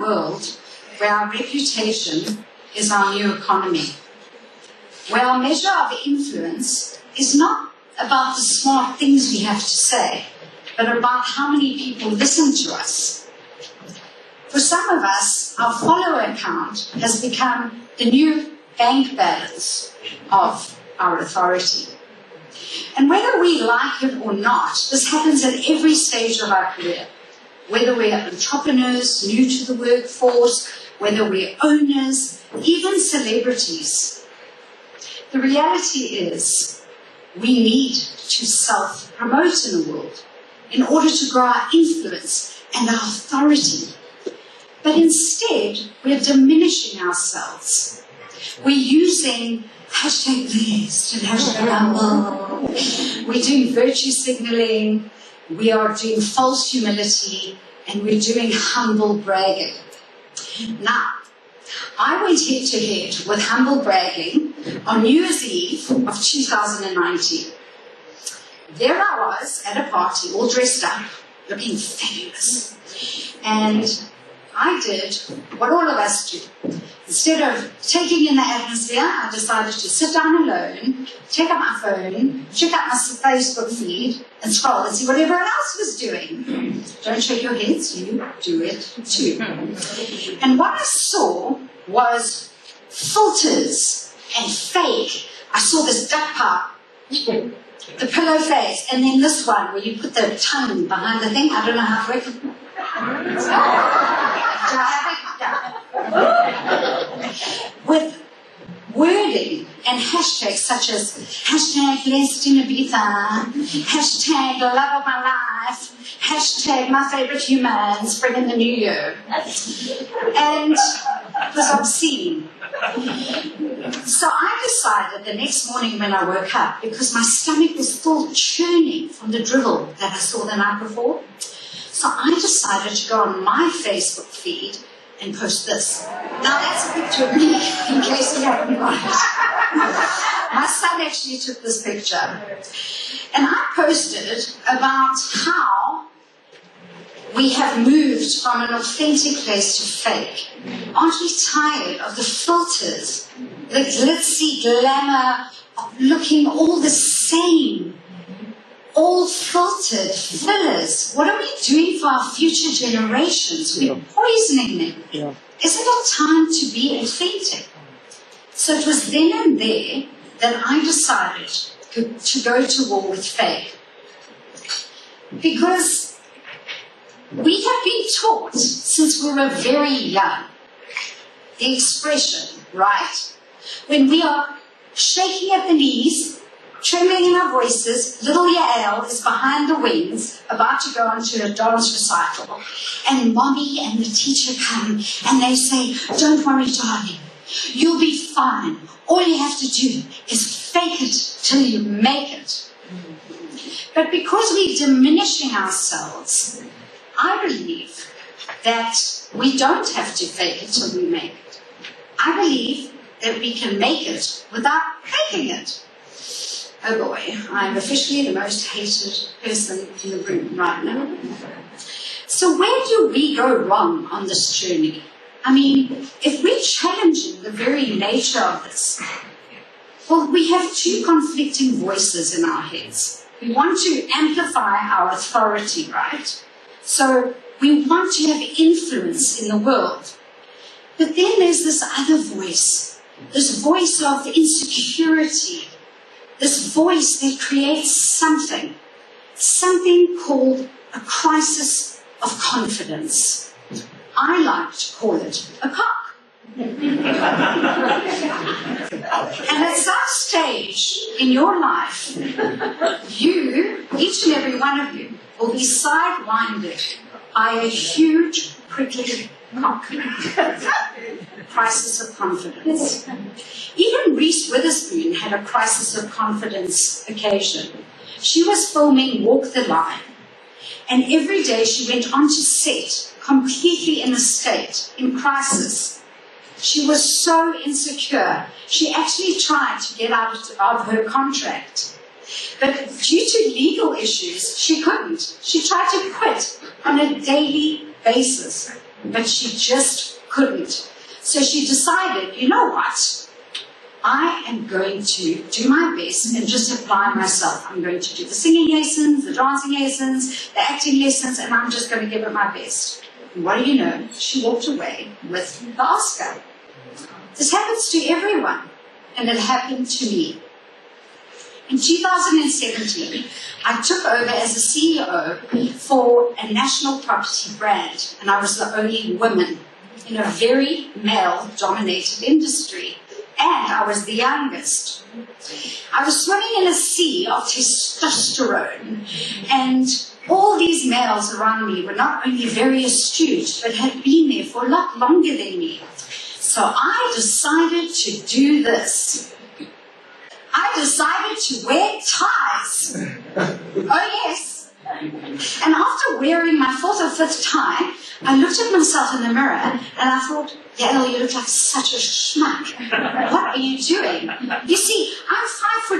world where our reputation is our new economy, where our measure of influence is not about the smart things we have to say, but about how many people listen to us. For some of us, our follower count has become the new bank balance of our authority. And whether we like it or not, this happens at every stage of our career. Whether we're entrepreneurs, new to the workforce, whether we're owners, even celebrities. The reality is we need to self-promote in the world in order to grow our influence and our authority. But instead, we're diminishing ourselves. We're using hashtag blessed and hashtag humble. We're doing virtue signaling. We are doing false humility. And we're doing humble bragging. Now, I went head to head with humble bragging on New Year's Eve of 2019. There I was at a party, all dressed up, looking fabulous. And I did what all of us do. Instead of taking in the atmosphere, I decided to sit down alone, take out my phone, check out my Facebook feed, and scroll and see what everyone else was doing. Don't shake your heads, you do it too. And what I saw was filters and fake. I saw this duck part, the pillow face, and then this one where you put the tongue behind the thing. I don't know how to work. With wording and hashtags such as hashtag blessed in Ibiza, hashtag love of my life, hashtag my favorite humans, bring in the new year. And it was obscene. So I decided the next morning when I woke up, because my stomach was still churning from the drivel that I saw the night before, so I decided to go on my Facebook feed and post this. Now that's a picture of me, in case you haven't got it. My son actually took this picture. And I posted about how we have moved from an authentic place to fake. Aren't we tired of the filters, the glitzy glamour of looking all the same? All filtered fillers. What are we doing for our future generations? We're poisoning them. Yeah. Isn't it time to be authentic? So it was then and there that I decided to go to war with fake. Because we have been taught since we were very young the expression, right? When we are shaking at the knees, trembling in our voices, little Yael is behind the wings, about to go onto a dance recital. And mommy and the teacher come and they say, don't worry, darling, you'll be fine. All you have to do is fake it till you make it. But because we're diminishing ourselves, I believe that we don't have to fake it till we make it. I believe that we can make it without faking it. Oh boy, I'm officially the most hated person in the room right now. So where do we go wrong on this journey? I mean, if we're challenging the very nature of this, well, we have two conflicting voices in our heads. We want to amplify our authority, right? So we want to have influence in the world. But then there's this other voice, this voice of insecurity, this voice that creates something called a crisis of confidence. I like to call it a cock. And at some stage in your life, you, each and every one of you, will be sidewinded by a huge, prickly cock. Crisis of confidence. Even Reese Witherspoon had a crisis of confidence occasion. She was filming Walk the Line, and every day she went onto set completely in a state, in crisis. She was so insecure, she actually tried to get out of her contract. But due to legal issues, she couldn't. She tried to quit on a daily basis. but she just couldn't. So she decided, you know what? I am going to do my best and just apply myself. I'm going to do the singing lessons, the dancing lessons, the acting lessons, and I'm just going to give it my best. And what do you know? She walked away with the Oscar. This happens to everyone, and it happened to me. In 2017, I took over as a CEO for a national property brand, and I was the only woman in a very male-dominated industry. And I was the youngest. I was swimming in a sea of testosterone, and all these males around me were not only very astute, but had been there for a lot longer than me. So I decided to do this. I decided to wear ties. Oh yes. And after wearing my 4th or 5th tie, I looked at myself in the mirror and I thought, Yael, you look like such a schmuck. What are you doing? You see, I'm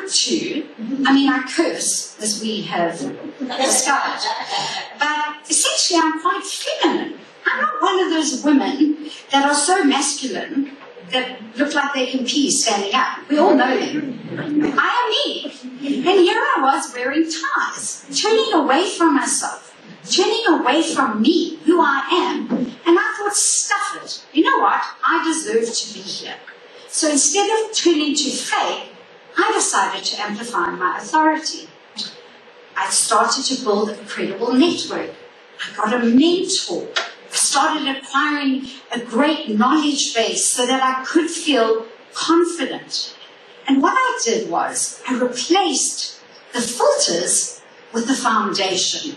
5'2". I mean, I curse, as we have discovered. But essentially, I'm quite feminine. I'm not one of those women that are so masculine that look like they can pee standing up. We all know them. I am me. And here I was wearing ties, turning away from myself, turning away from me, who I am. And I thought, stuff it. You know what? I deserve to be here. So instead of turning to fake, I decided to amplify my authority. I started to build a credible network. I got a mentor. I started acquiring a great knowledge base so that I could feel confident. And what I did was I replaced the filters with the foundation.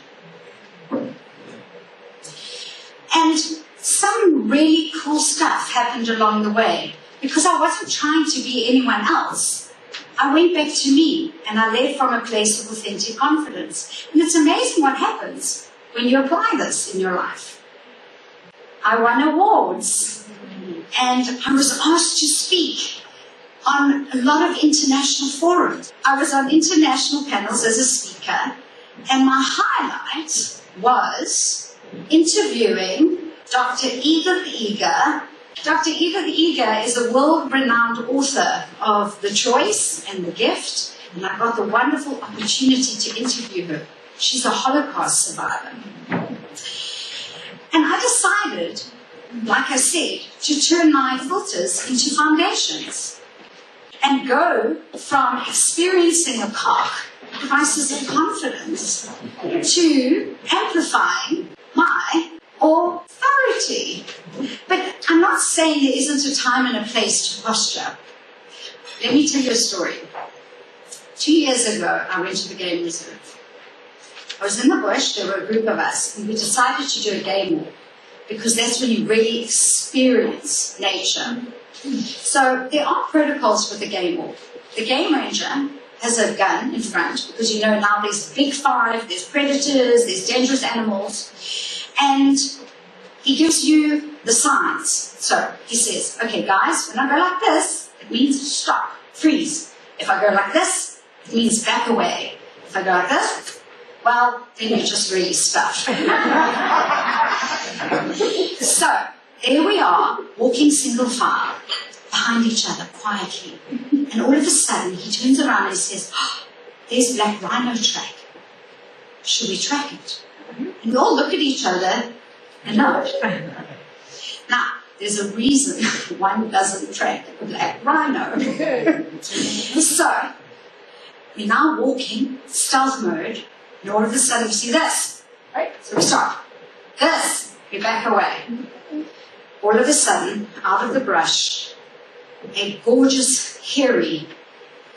And some really cool stuff happened along the way because I wasn't trying to be anyone else. I went back to me and I led from a place of authentic confidence. And it's amazing what happens when you apply this in your life. I won awards and I was asked to speak on a lot of international forums. I was on international panels as a speaker, and my highlight was interviewing Dr. Aida the Eager. Dr. Aida the Eager is a world-renowned author of The Choice and The Gift, and I got the wonderful opportunity to interview her. She's a Holocaust survivor. And I decided, like I said, to turn my filters into foundations and go from experiencing a crisis of confidence to amplifying my authority. But I'm not saying there isn't a time and a place to posture. Let me tell you a story. 2 years ago, I went to the game reserve. I was in the bush, there were a group of us, and we decided to do a game walk because that's when you really experience nature. So there are protocols for the game walk. The game ranger has a gun in front because you know now there's big five, there's predators, there's dangerous animals, and he gives you the signs. So he says, okay guys, when I go like this, it means stop, freeze. If I go like this, it means back away. If I go like this, well, then you're just really stuffed. So, there we are, walking single file, behind each other, quietly. And all of a sudden, he turns around and he says, oh, there's black rhino track. Should we track it? And we all look at each other and nod. Now, there's a reason one doesn't track a black rhino. So, we're now walking, stealth mode, and all of a sudden we see this. Right? So we start. This. We back away. All of a sudden, out of the brush, a gorgeous, hairy,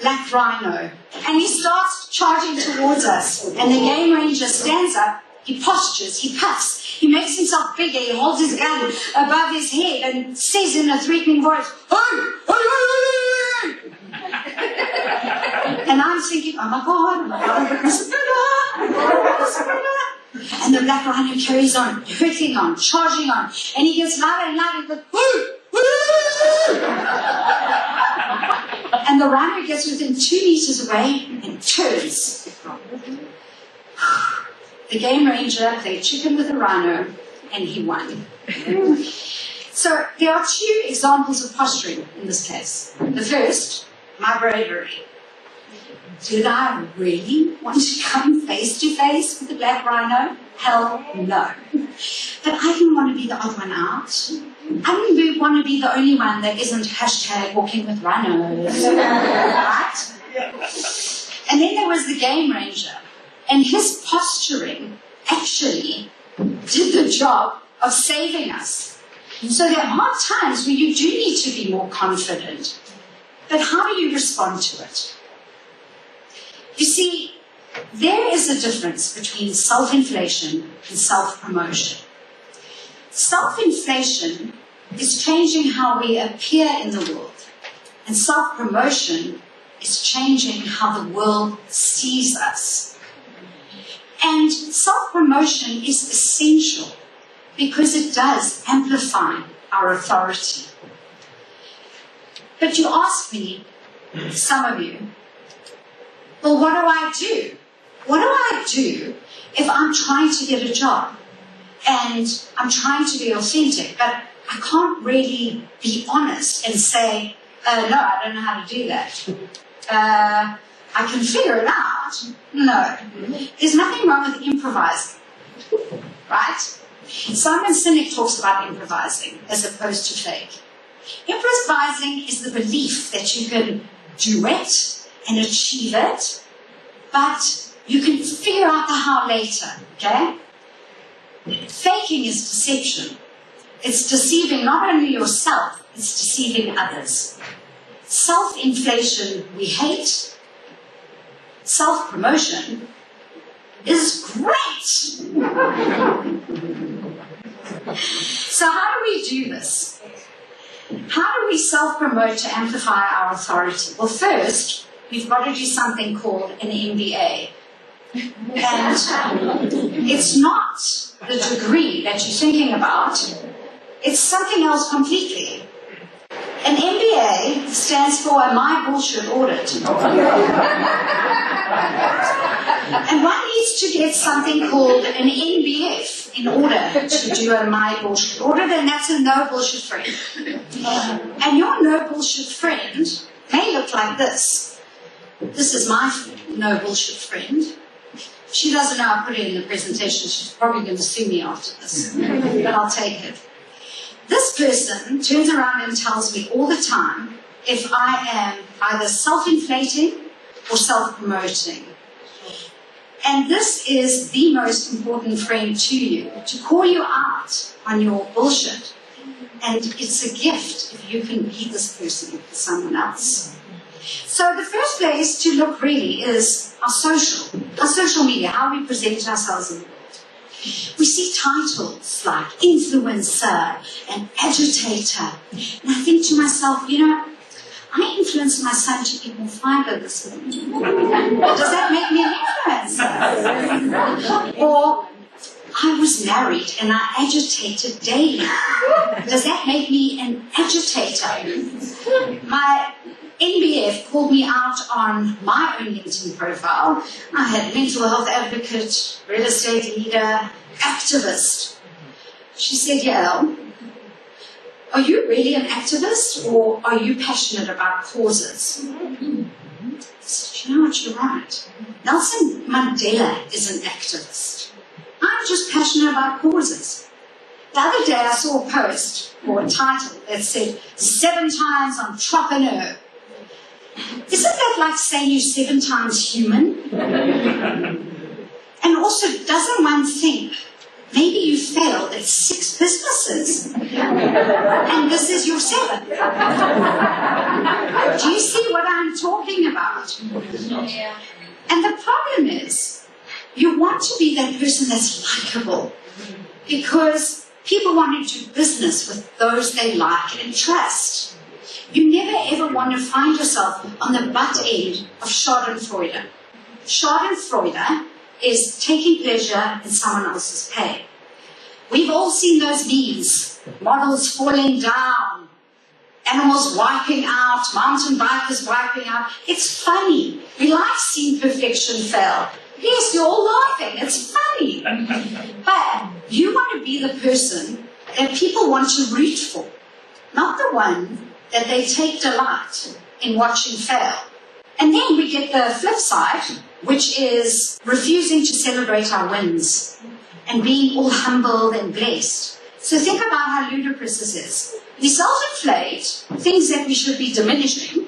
black rhino. And he starts charging towards us. And the game ranger stands up, he postures, he puffs, he makes himself bigger, he holds his gun above his head and says in a threatening voice, hey, hey, hey, hey. And I'm thinking, oh my God, and the black rhino carries on, hurtling on, charging on, and he gets louder and louder, he goes, and the rhino gets within 2 meters away and turns. The game ranger played chicken with the rhino, and he won. So there are two examples of posturing in this case. The first, my bravery. Did I really want to come face to face with the black rhino? Hell no. But I didn't want to be the odd one out. I didn't want to be the only one that isn't hashtag walking with rhinos. Right? And then there was the game ranger. And his posturing actually did the job of saving us. So there are times where you do need to be more confident. But how do you respond to it? You see, there is a difference between self-inflation and self-promotion. Self-inflation is changing how we appear in the world, and self-promotion is changing how the world sees us. And self-promotion is essential because it does amplify our authority. But you ask me, some of you, well, what do I do? What do I do if I'm trying to get a job and I'm trying to be authentic, but I can't really be honest and say, no, I don't know how to do that. I can figure it out. No. There's nothing wrong with improvising, right? Simon Sinek talks about improvising as opposed to fake. Improvising is the belief that you can do it and achieve it, but you can figure out the how later, okay? Faking is deception. It's deceiving not only yourself, it's deceiving others. Self-inflation we hate. Self-promotion is great. So how do we do this? How do we self-promote to amplify our authority? Well, first, we've got to do something called an MBA. And it's not the degree that you're thinking about. It's something else completely. An MBA stands for a My Bullshit Audit. And one needs to get something called an NBF in order to do a My Bullshit Audit, and that's a No Bullshit Friend. And your No Bullshit Friend may look like this. This is my No Bullshit Friend. She doesn't know I put it in the presentation. She's probably going to sue me after this, but I'll take it. This person turns around and tells me all the time if I am either self-inflating or self-promoting. And this is the most important friend to you, to call you out on your bullshit. And it's a gift if you can be this person for someone else. So the first place to look really is our social media, how we present ourselves in the world. We see titles like influencer and agitator. And I think to myself, I influenced my son to eat more fiber this morning. Does that make me an influencer? Or I was married and I agitated daily. Does that make me an agitator? My NBF called me out on my own LinkedIn profile. I had mental health advocate, real estate leader, activist. She said, Yael, are you really an activist or are you passionate about causes? I said, you know what, you're right. Nelson Mandela is an activist. I'm just passionate about causes. The other day I saw a post or a title that said, 7 times entrepreneur. Isn't that like saying you're 7 times human? And also, doesn't one think, maybe you failed at 6 businesses, and this is your 7th? Do you see what I'm talking about? Yeah. And the problem is, you want to be that person that's likable, because people want to do business with those they like and trust. You never ever want to find yourself on the butt end of schadenfreude. Schadenfreude is taking pleasure in someone else's pain. We've all seen those memes. Models falling down, animals wiping out, mountain bikers wiping out. It's funny. We like seeing perfection fail. Yes, you're all laughing. It's funny. But you want to be the person that people want to root for, not the one that they take delight in watching fail. And then we get the flip side, which is refusing to celebrate our wins and being all humbled and blessed. So think about how ludicrous this is. We self-inflate things that we should be diminishing,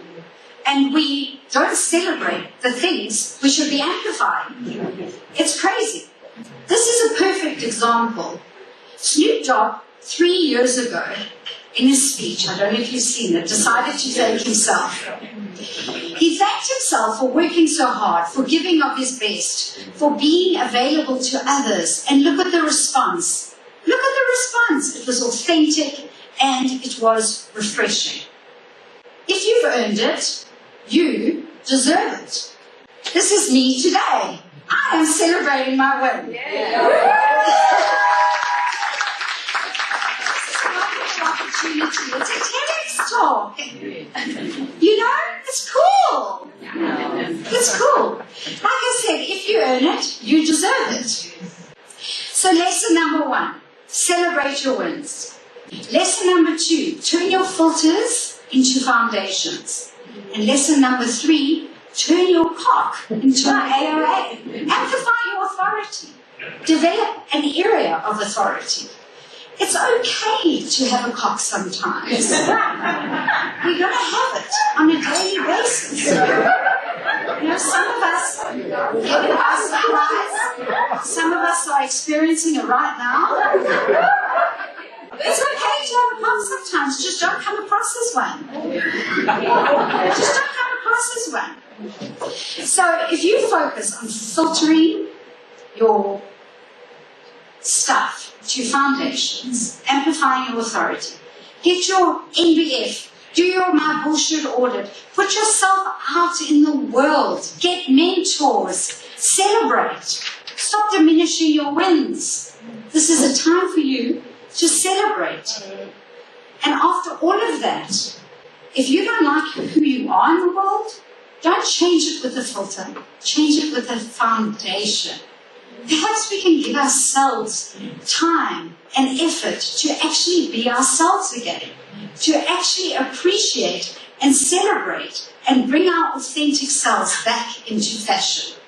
and we don't celebrate the things we should be amplifying. It's crazy. This is a perfect example. Snoop Dogg, 3 years ago, in his speech, I don't know if you've seen it, decided to thank himself. He thanked himself for working so hard, for giving of his best, for being available to others. And look at the response. Look at the response. It was authentic and it was refreshing. If you've earned it, you deserve it. This is me today. I am celebrating my win. It's a TEDx talk. You know, it's cool. It's cool. Like I said, if you earn it, you deserve it. So lesson number 1, celebrate your wins. Lesson number 2, turn your filters into foundations. And lesson number 3, turn your cock into an AOA. Amplify your authority. Develop an area of authority. It's okay to have a cock sometimes. We're going to have it on a daily basis. You know, some of us get it by surprise. Some of us are experiencing it right now. It's okay to have a cock sometimes. Just don't come across as one. Just don't come across as one. So if you focus on filtering your stuff to foundations, amplifying your authority, get your NBF, do your My Bullshit audit, put yourself out in the world, get mentors, celebrate, stop diminishing your wins. This is a time for you to celebrate. And after all of that, if you don't like who you are in the world, don't change it with a filter, change it with a foundation. Perhaps we can give ourselves time and effort to actually be ourselves again, to actually appreciate and celebrate and bring our authentic selves back into fashion.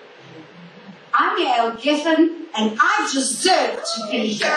I'm Yael Geffen, and I deserve to be here.